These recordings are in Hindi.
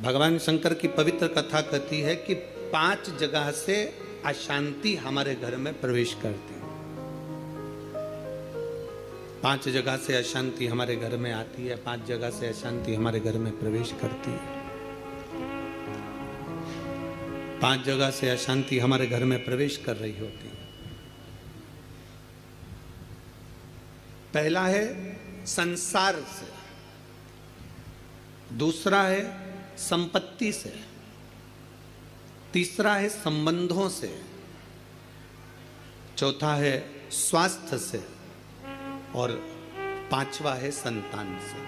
भगवान शंकर की पवित्र कथा कहती है कि 5 जगह से अशांति हमारे घर में प्रवेश करती है। 5 जगह से अशांति हमारे घर में आती है, 5 जगह से अशांति हमारे घर में प्रवेश करती है। 5 जगह से अशांति हमारे घर में प्रवेश कर रही होती है। पहला है संसार से, दूसरा है संपत्ति से, तीसरा है संबंधों से, चौथा है स्वास्थ्य से और 5वां है संतान से।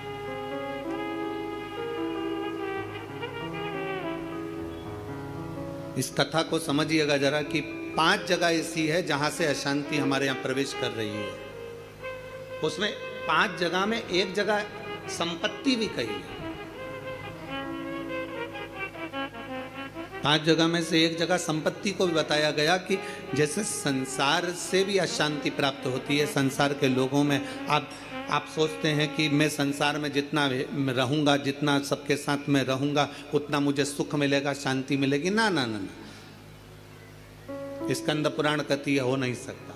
इस कथा को समझिएगा जरा कि 5 जगह ऐसी है जहां से अशांति हमारे यहां प्रवेश कर रही है। उसमें 5 जगह में एक जगह संपत्ति भी कही है। 5 जगह में से एक जगह संपत्ति को भी बताया गया कि जैसे संसार से भी अशांति प्राप्त होती है। संसार के लोगों में आप सोचते हैं कि मैं संसार में जितना रहूंगा, जितना सबके साथ में रहूंगा, उतना मुझे सुख मिलेगा, शांति मिलेगी। ना ना ना, ना। स्कंद पुराण कहती है हो नहीं सकता।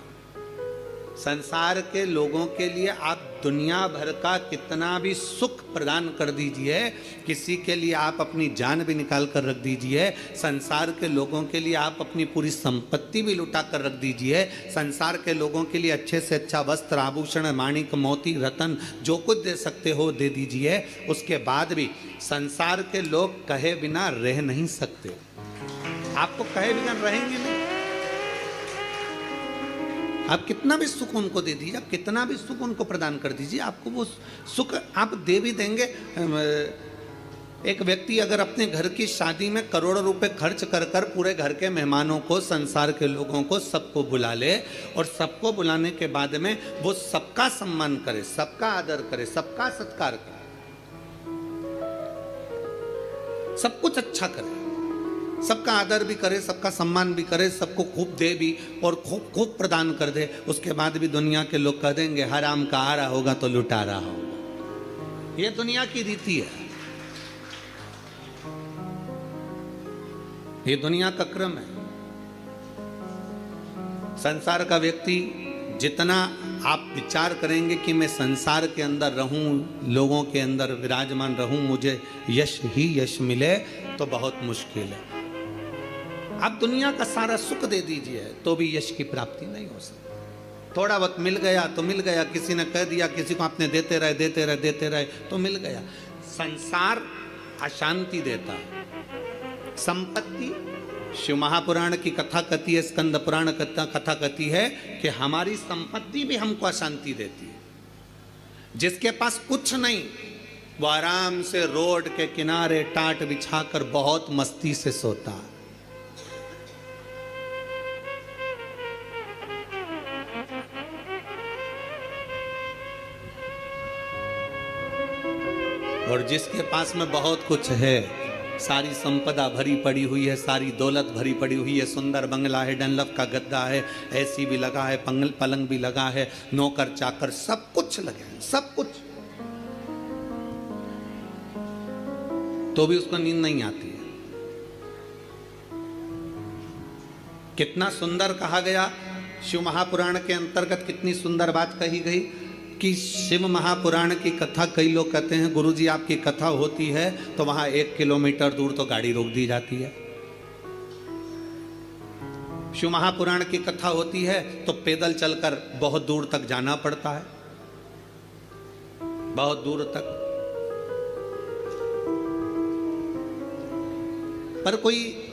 संसार के लोगों के लिए आप दुनिया भर का कितना भी सुख प्रदान कर दीजिए, किसी के लिए आप अपनी जान भी निकाल कर रख दीजिए, संसार के लोगों के लिए आप अपनी पूरी संपत्ति भी लुटा कर रख दीजिए, संसार के लोगों के लिए अच्छे से अच्छा वस्त्र, आभूषण, माणिक, मोती, रतन जो कुछ दे सकते हो दे दीजिए। उसके बाद भी संसार के लोग कहे बिना रह नहीं सकते। आपको कहे बिना रहेंगे नहीं। आप कितना भी सुख उनको दे दीजिए, आप कितना भी सुख उनको प्रदान कर दीजिए, आपको वो सुख आप दे भी देंगे। एक व्यक्ति अगर अपने घर की शादी में करोड़ों रुपए खर्च कर कर पूरे घर के मेहमानों को, संसार के लोगों को, सबको बुला ले और सबको बुलाने के बाद में वो सबका सम्मान करे, सबका आदर करे, सबका सत्कार करे, सब कुछ अच्छा करे, सबका आदर भी करे, सबका सम्मान भी करे, सबको खूब दे भी और खूब खूब प्रदान कर दे, उसके बाद भी दुनिया के लोग कह देंगे हराम का आ रहा होगा तो लुटा रहा होगा। ये दुनिया की रीति है, ये दुनिया का क्रम है। संसार का व्यक्ति जितना आप विचार करेंगे कि मैं संसार के अंदर रहूं, लोगों के अंदर विराजमान रहूं, मुझे यश ही यश मिले, तो बहुत मुश्किल है। आप दुनिया का सारा सुख दे दीजिए तो भी यश की प्राप्ति नहीं हो सकती। थोड़ा बहुत मिल गया तो मिल गया, किसी ने कह दिया, किसी को आपने देते रहे देते रहे देते रहे तो मिल गया। संसार अशांति देता है। संपत्ति, शिव महापुराण की कथा कहती है, स्कंद पुराण कथा कहती है कि हमारी संपत्ति भी हमको अशांति देती है। जिसके पास कुछ नहीं वो आराम से रोड के किनारे टाट बिछाकर बहुत मस्ती से सोता है। और जिसके पास में बहुत कुछ है, सारी संपदा भरी पड़ी हुई है, सारी दौलत भरी पड़ी हुई है, सुंदर बंगला है, डनलप का गद्दा है, एसी भी लगा है, पलंग भी लगा है, नौकर चाकर सब कुछ लगे हैं, सब कुछ, तो भी उसको नींद नहीं आती है। कितना सुंदर कहा गया शिव महापुराण के अंतर्गत, कितनी सुंदर बात कही गई कि शिव महापुराण की कथा, कई लोग कहते हैं गुरुजी आपकी कथा होती है तो वहां 1 किलोमीटर दूर तो गाड़ी रोक दी जाती है। शिव महापुराण की कथा होती है तो पैदल चलकर बहुत दूर तक जाना पड़ता है, बहुत दूर तक। पर कोई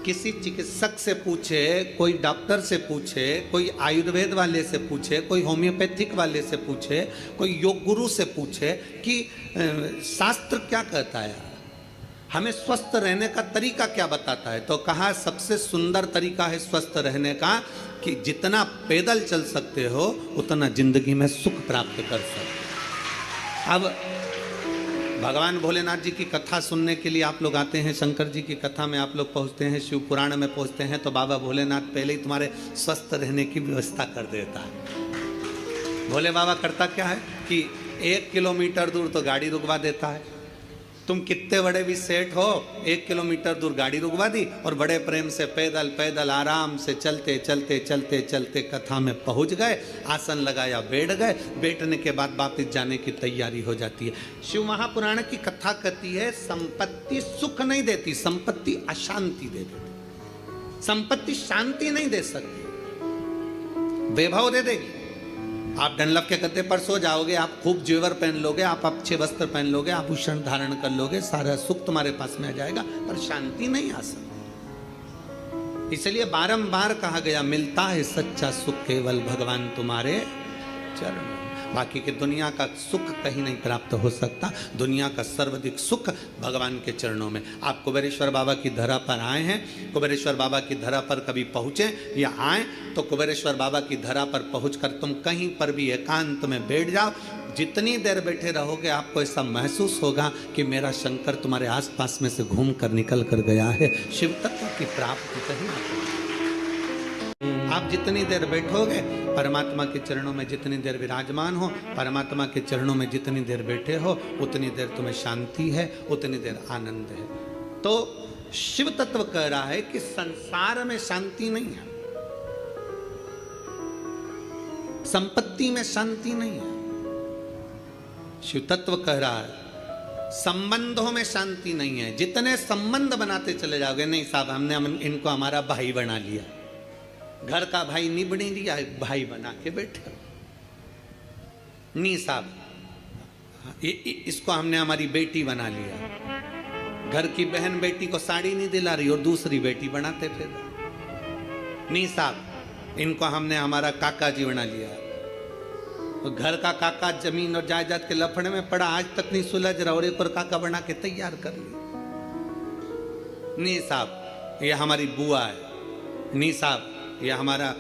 किसी चिकित्सक से पूछे, कोई डॉक्टर से पूछे, कोई आयुर्वेद वाले से पूछे, कोई होम्योपैथिक वाले से पूछे, कोई योग गुरु से पूछे कि शास्त्र क्या कहता है, हमें स्वस्थ रहने का तरीका क्या बताता है, तो कहा सबसे सुंदर तरीका है स्वस्थ रहने का कि जितना पैदल चल सकते हो उतना जिंदगी में सुख प्राप्त कर सकते। अब भगवान भोलेनाथ जी की कथा सुनने के लिए आप लोग आते हैं, शंकर जी की कथा में आप लोग पहुंचते हैं, शिव पुराण में पहुंचते हैं, तो बाबा भोलेनाथ पहले ही तुम्हारे स्वस्थ रहने की व्यवस्था कर देता है। भोले बाबा करता क्या है कि 1 किलोमीटर दूर तो गाड़ी रुकवा देता है, तुम कितने बड़े भी सेठ हो, 1 किलोमीटर दूर गाड़ी रुकवा दी और बड़े प्रेम से पैदल पैदल आराम से चलते चलते चलते चलते कथा में पहुंच गए, आसन लगाया, बैठ गए, बैठने के बाद वापस जाने की तैयारी हो जाती है। शिव महापुराण की कथा कहती है संपत्ति सुख नहीं देती, संपत्ति अशांति दे देती। संपत्ति शांति नहीं दे सकती, वैभव दे देगी। आप डनलप के गद्दे पर सो जाओगे, आप खूब जेवर पहन लोगे, आप अच्छे वस्त्र पहन लोगे, आभूषण धारण कर लोगे, सारा सुख तुम्हारे पास में आ जाएगा, पर शांति नहीं आ सकती। इसलिए बारंबार कहा गया, मिलता है सच्चा सुख केवल भगवान तुम्हारे चरण। बाकी के दुनिया का सुख कहीं नहीं प्राप्त हो सकता। दुनिया का सर्वाधिक सुख भगवान के चरणों में। आप कुबेरेश्वर बाबा की धरा पर आए हैं, कुबेरेश्वर बाबा की धरा पर कभी पहुँचे या आए तो कुबेरेश्वर बाबा की धरा पर पहुंचकर तुम कहीं पर भी एकांत में बैठ जाओ, जितनी देर बैठे रहोगे आपको ऐसा महसूस होगा कि मेरा शंकर तुम्हारे आसपास में से घूम कर निकल कर गया है। शिव तत्व की प्राप्ति कहीं नहीं। आप जितनी देर बैठोगे, परमात्मा के चरणों में जितनी देर विराजमान हो, परमात्मा के चरणों में जितनी देर बैठे हो, उतनी देर तुम्हें शांति है, उतनी देर आनंद है। तो शिव तत्व कह रहा है कि संसार में शांति नहीं है, संपत्ति में शांति नहीं है। शिव तत्व कह रहा है संबंधों में शांति नहीं है। जितने संबंध बनाते चले जाओगे, नहीं साहब हमने इनको हमारा भाई बना लिया, घर का भाई नहीं बनी लिया, भाई बना के बैठे। नहीं साहब इसको हमने हमारी बेटी बना लिया, घर की बहन बेटी को साड़ी नहीं दिला रही और दूसरी बेटी बनाते फिर। नहीं साहब इनको हमने हमारा काका जी बना लिया, तो घर का काका जमीन और जायदाद के लफड़े में पड़ा, आज तक नहीं सुलझ रहा और एक और काका बना के तैयार कर लिया। नहीं साहब ये हमारी बुआ है, नहीं साहब ये हमारा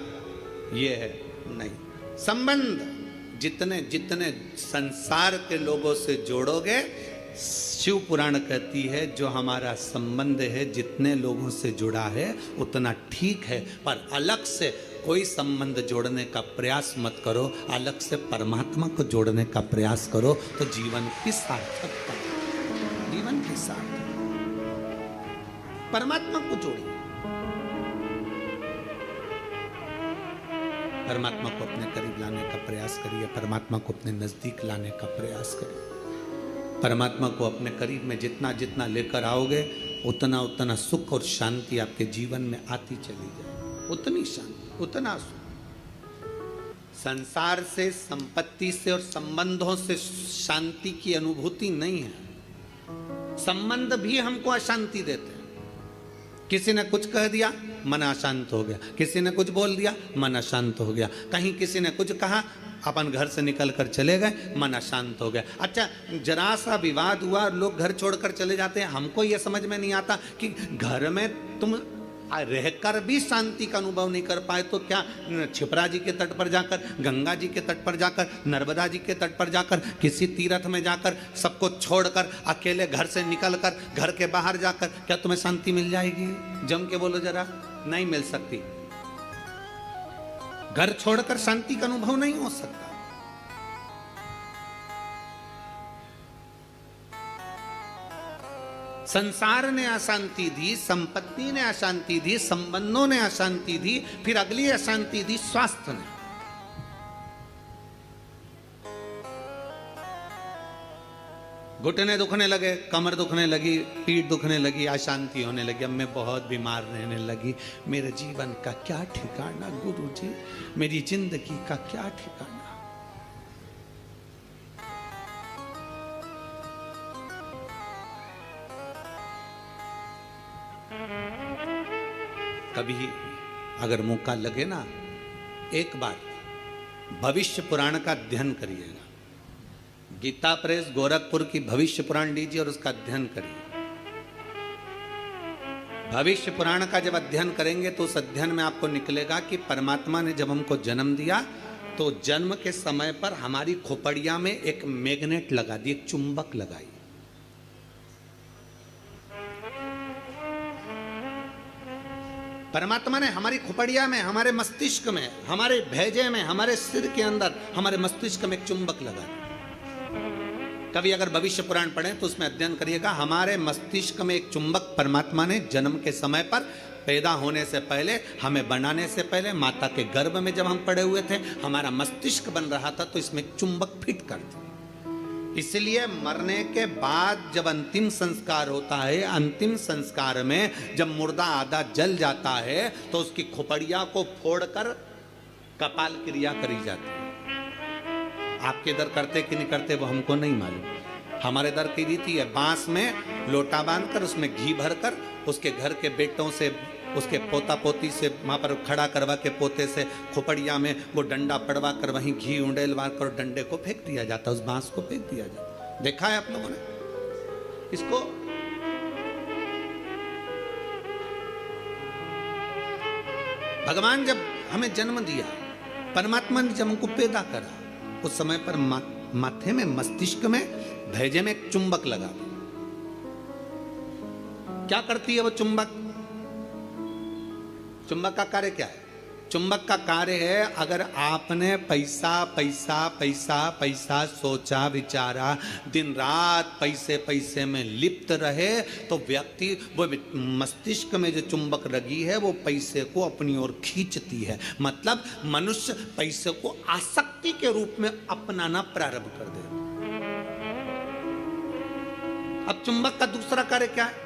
ये है। नहीं, संबंध जितने जितने संसार के लोगों से जोड़ोगे, शिव पुराण कहती है जो हमारा संबंध है जितने लोगों से जुड़ा है उतना ठीक है, पर अलग से कोई संबंध जोड़ने का प्रयास मत करो। अलग से परमात्मा को जोड़ने का प्रयास करो तो जीवन की सार्थकता, जीवन की सार्थकता। परमात्मा को जोड़िए, परमात्मा को अपने करीब लाने का प्रयास करिए, परमात्मा को अपने नजदीक लाने का प्रयास करिए। परमात्मा को अपने करीब में जितना जितना लेकर आओगे, उतना उतना सुख और शांति आपके जीवन में आती चली जाए। उतनी शांति, उतना सुख। संसार से, संपत्ति से और संबंधों से शांति की अनुभूति नहीं है। संबंध भी हमको अशांति देते हैं। किसी ने कुछ कह दिया, मन अशांत हो गया, किसी ने कुछ बोल दिया, मन अशांत हो गया, कहीं किसी ने कुछ कहा, अपन घर से निकल कर चले गए, मन अशांत हो गया। अच्छा, जरा सा विवाद हुआ और लोग घर छोड़कर चले जाते हैं। हमको यह समझ में नहीं आता कि घर में तुम रहकर भी शांति का अनुभव नहीं कर पाए तो क्या छिपरा जी के तट पर जाकर, गंगा जी के तट पर जाकर, नर्मदा जी के तट पर जाकर, किसी तीर्थ में जाकर, सबको छोड़कर अकेले घर से निकलकर, घर के बाहर जाकर क्या तुम्हें शांति मिल जाएगी? जम के बोलो जरा, नहीं मिल सकती। घर छोड़कर शांति का अनुभव नहीं हो सकता। संसार ने अशांति दी, संपत्ति ने अशांति दी, संबंधों ने अशांति दी, फिर अगली अशांति दी स्वास्थ्य ने। घुटने दुखने लगे, कमर दुखने लगी, पीठ दुखने लगी, अशांति होने लगी, अब मैं बहुत बीमार रहने लगी। मेरे जीवन का क्या ठिकाना गुरुजी, मेरी जिंदगी का क्या ठिकाना। कभी अगर मौका लगे ना, एक बार भविष्य पुराण का अध्ययन करिएगा। गीता प्रेस गोरखपुर की भविष्य पुराण लीजिए और उसका अध्ययन करिए। भविष्य पुराण का जब अध्ययन करेंगे तो उस अध्ययन में आपको निकलेगा कि परमात्मा ने जब हमको जन्म दिया तो जन्म के समय पर हमारी खोपड़िया में एक मैग्नेट लगा दी, एक चुंबक लगाई। परमात्मा ने हमारी खोपड़िया में, हमारे मस्तिष्क में, हमारे भेजे में, हमारे सिर के अंदर, हमारे मस्तिष्क में एक चुंबक लगा। कभी अगर भविष्य पुराण पढ़ें तो उसमें अध्ययन करिएगा, हमारे मस्तिष्क में एक चुंबक परमात्मा ने जन्म के समय पर, पैदा होने से पहले, हमें बनाने से पहले, माता के गर्भ में जब हम पड़े हुए थे, हमारा मस्तिष्क बन रहा था तो इसमें चुंबक फिट कर दिया। इसलिए मरने के बाद जब अंतिम संस्कार होता है, अंतिम संस्कार में जब मुर्दा आधा जल जाता है तो उसकी खोपड़िया को फोड़कर कपाल क्रिया करी जाती है। आपके इधर करते कि नहीं करते वो हमको नहीं मालूम। हमारे इधर की रीति है, बांस में लोटा बांधकर उसमें घी भरकर उसके घर के बेटों से, उसके पोता पोती से वहाँ पर खड़ा करवा के पोते से खोपड़िया में वो डंडा पड़वा कर वहीं घी उंडेलवा कर डंडे को फेंक दिया जाता, उस बांस को फेंक दिया जाता। देखा है आप लोगों ने इसको? भगवान जब हमें जन्म दिया, परमात्मा ने जब हमको पैदा करा, उस समय पर माथे में, मस्तिष्क में, भेजे में एक चुंबक लगा। क्या करती है वो चुंबक? चुंबक का कार्य क्या है? चुंबक का कार्य है, अगर आपने पैसा पैसा पैसा पैसा सोचा विचारा, दिन रात पैसे पैसे में लिप्त रहे, तो व्यक्ति वो मस्तिष्क में जो चुंबक लगी है वो पैसे को अपनी ओर खींचती है। मतलब मनुष्य पैसे को आसक्ति के रूप में अपनाना प्रारंभ कर दे। अब चुंबक का दूसरा कार्य क्या है?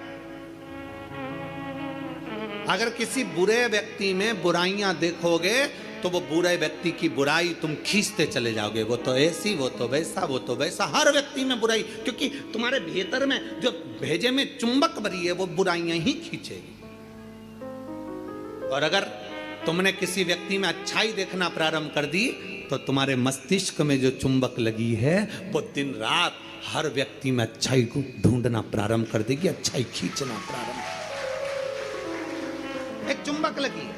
अगर किसी बुरे व्यक्ति में बुराइयां देखोगे तो वो बुरे व्यक्ति की बुराई तुम खींचते चले जाओगे। वो तो ऐसी, वो तो वैसा, वो तो वैसा, हर व्यक्ति में बुराई, क्योंकि तुम्हारे भीतर में जो भेजे में चुंबक भरी है वो बुराइयां ही खींचेगी। और अगर तुमने किसी व्यक्ति में अच्छाई देखना प्रारंभ कर दी तो तुम्हारे मस्तिष्क में जो चुंबक लगी है वो दिन रात हर व्यक्ति में अच्छाई को ढूंढना प्रारंभ कर देगी, अच्छाई खींचना प्रारंभ। एक चुंबक लगी है।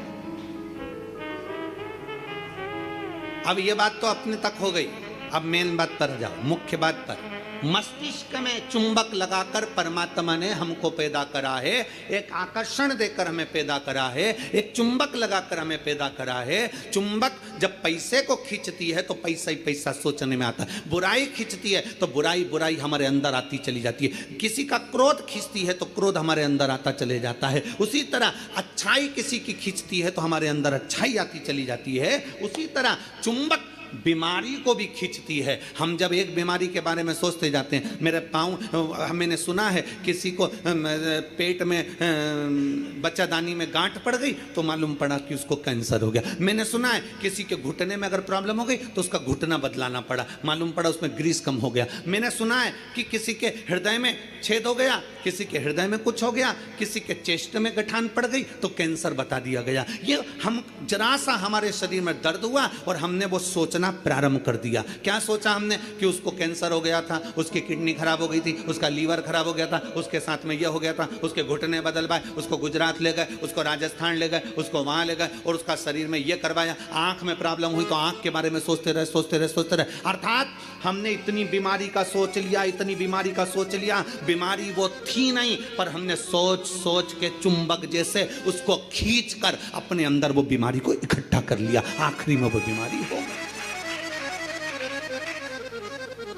अब ये बात तो अपने तक हो गई, अब मेन बात पर जाओ, मुख्य बात पर। मस्तिष्क में चुंबक लगाकर परमात्मा ने हमको पैदा करा है, एक आकर्षण देकर हमें पैदा करा है, एक चुंबक लगाकर हमें पैदा करा है। चुंबक जब पैसे को खींचती है तो पैसा ही पैसा सोचने में आता है, बुराई खींचती है तो बुराई बुराई हमारे अंदर आती चली जाती है, किसी का क्रोध खींचती है तो क्रोध हमारे अंदर आता चले जाता है। उसी तरह अच्छाई किसी की खींचती है तो हमारे अंदर अच्छाई आती चली जाती है। उसी तरह चुंबक बीमारी को भी खींचती है। हम जब एक बीमारी के बारे में सोचते जाते हैं, मेरे पाँव, मैंने सुना है किसी को पेट में बच्चादानी में गांठ पड़ गई तो मालूम पड़ा कि उसको कैंसर हो गया। मैंने सुना है किसी के घुटने में अगर प्रॉब्लम हो गई तो उसका घुटना बदलाना पड़ा, मालूम पड़ा उसमें ग्रीस कम हो गया। मैंने सुना है कि किसी के हृदय में छेद हो गया, किसी के हृदय में कुछ हो गया, किसी के चेस्ट में गठान पड़ गई तो कैंसर बता दिया गया। ये हम जरा सा हमारे शरीर में दर्द हुआ और हमने वो सोचना प्रारंभ कर दिया। क्या सोचा हमने? कि उसको कैंसर हो गया था, उसकी किडनी खराब हो गई थी, उसका लीवर खराब हो गया था, उसके साथ में यह हो गया था, उसके घुटने बदलवाए, उसको गुजरात ले गए, उसको राजस्थान ले गए, उसको वहां ले गए और उसका शरीर में यह करवाया। आंख में प्रॉब्लम हुई तो आंख के बारे में सोचते रहे, सोचते रहे, सोचते रहे। अर्थात हमने इतनी बीमारी का सोच लिया, इतनी बीमारी का सोच लिया, बीमारी वो थी नहीं, पर हमने सोच सोच के चुंबक जैसे उसको खींच कर अपने अंदर वो बीमारी को इकट्ठा कर लिया। आखिरी में वो बीमारी हो गई।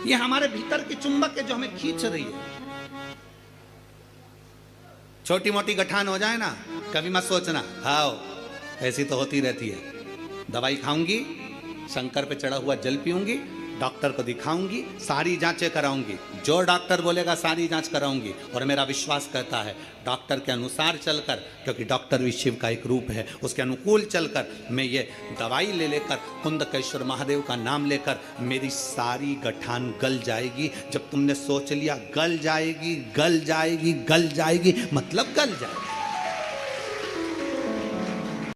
ये हमारे भीतर की चुंबक है जो हमें खींच रही है। छोटी मोटी गठान हो जाए ना, कभी मत सोचना, हाँ ऐसी तो होती रहती है। दवाई खाऊंगी, शंकर पे चढ़ा हुआ जल पीऊंगी, डॉक्टर को दिखाऊंगी, सारी जांचें कराऊंगी, जो डॉक्टर बोलेगा सारी जांच कराऊंगी। और मेरा विश्वास कहता है डॉक्टर के अनुसार चलकर, क्योंकि डॉक्टर भी शिव का एक रूप है, उसके अनुकूल चलकर मैं ये दवाई ले लेकर, कुंदकेश्वर महादेव का नाम लेकर, मेरी सारी गठान गल जाएगी। जब तुमने सोच लिया गल जाएगी, गल जाएगी, गल जाएगी, मतलब गल जाएगी।